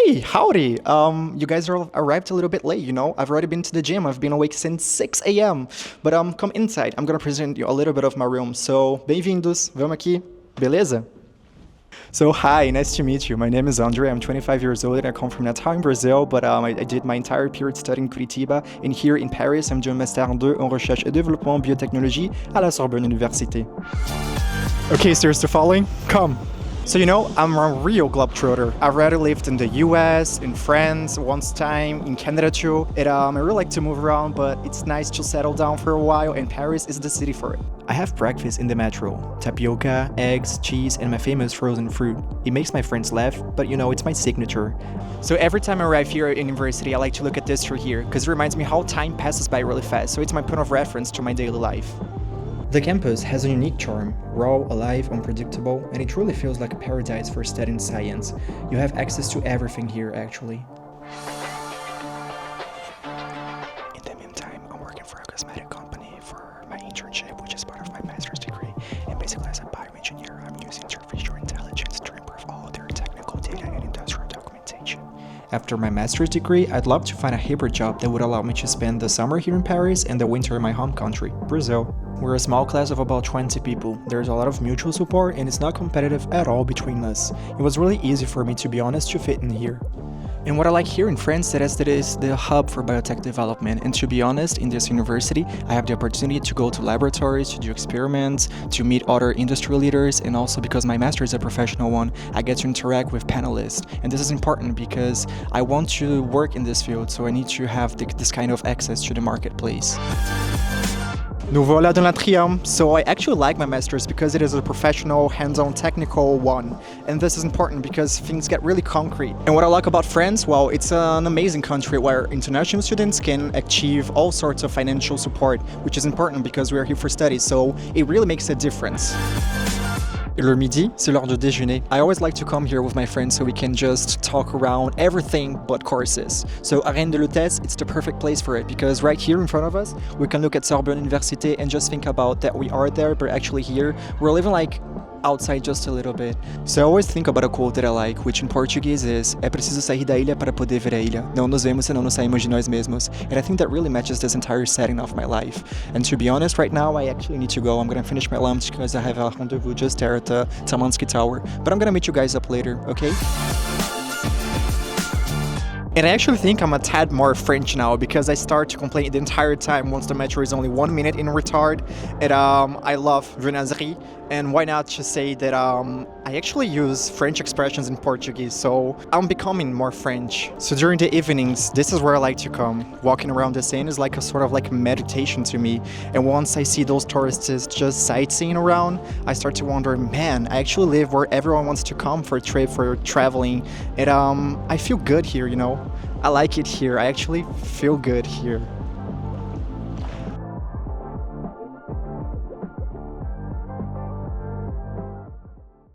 Hey, howdy. You guys are arrived a little bit late, you know? I've already been to the gym. I've been awake since 6 a.m. But come inside. I'm gonna present you a little bit of my room. So, bem-vindos. Vamos aqui. Beleza? So, hi, nice to meet you. My name is Andrey. I'm 25 years old and I come from Natal in Brazil, but I did my entire period studying Curitiba. And here in Paris, I'm doing Master 2 en recherche et développement en biotechnologie à la Sorbonne Université. Okay, so here's the following. Come. So you know, I'm a real globetrotter. I've already lived in the US, in France, once time, in Canada too. I really like to move around, but it's nice to settle down for a while, and Paris is the city for it. I have breakfast in the metro. Tapioca, eggs, cheese, and my famous frozen fruit. It makes my friends laugh, but you know, it's my signature. So every time I arrive here at university, I like to look at this through here, because it reminds me how time passes by really fast, so it's my point of reference to my daily life. The campus has a unique charm, raw, alive, unpredictable, and it truly feels like a paradise for studying science. You have access to everything here, actually. In the meantime, I'm working for a cosmetic company for my internship, which is part of my master's degree. And basically, as a bioengineer, I'm using artificial intelligence to improve all their technical data and industrial documentation. After my master's degree, I'd love to find a hybrid job that would allow me to spend the summer here in Paris and the winter in my home country, Brazil. We're a small class of about 20 people. There's a lot of mutual support and it's not competitive at all between us. It was really easy for me, to be honest, to fit in here. And what I like here in France is that it is the hub for biotech development. And to be honest, in this university, I have the opportunity to go to laboratories, to do experiments, to meet other industry leaders, and also because my master is a professional one, I get to interact with panelists. And this is important because I want to work in this field, so I need to have this kind of access to the marketplace. Nous voilà dans l'atrium. So I actually like my master's because it is a professional, hands-on technical one. And this is important because things get really concrete. And what I like about France, well, it's an amazing country where international students can achieve all sorts of financial support, which is important because we are here for studies, so it really makes a difference. Et le midi, c'est l'heure de déjeuner. I always like to come here with my friends so we can just talk around everything but courses. So Arène de l'Hôtesse, it's the perfect place for it because right here in front of us, we can look at Sorbonne Université and just think about that we are there, but actually here, we're living like outside just a little bit. So I always think about a quote that I like, which in Portuguese is: é preciso sair da ilha para poder ver a ilha. Não nos vemos senão nos saímos de nós mesmos. And I think that really matches this entire setting of my life. And to be honest, right now I actually need to go. I'm gonna finish my lunch because I have a rendezvous just there at the Tamanski Tower. But I'm gonna meet you guys up later, okay? And I actually think I'm a tad more French now because I start to complain the entire time once the metro is only 1 minute in retard. And I love viennoiserie. And why not just say that I actually use French expressions in Portuguese, so I'm becoming more French. So during the evenings, this is where I like to come. Walking around the Seine is like a sort of like meditation to me. And once I see those tourists just sightseeing around, I start to wonder, man, I actually live where everyone wants to come for a trip, for traveling. And I feel good here, you know. I like it here. I actually feel good here.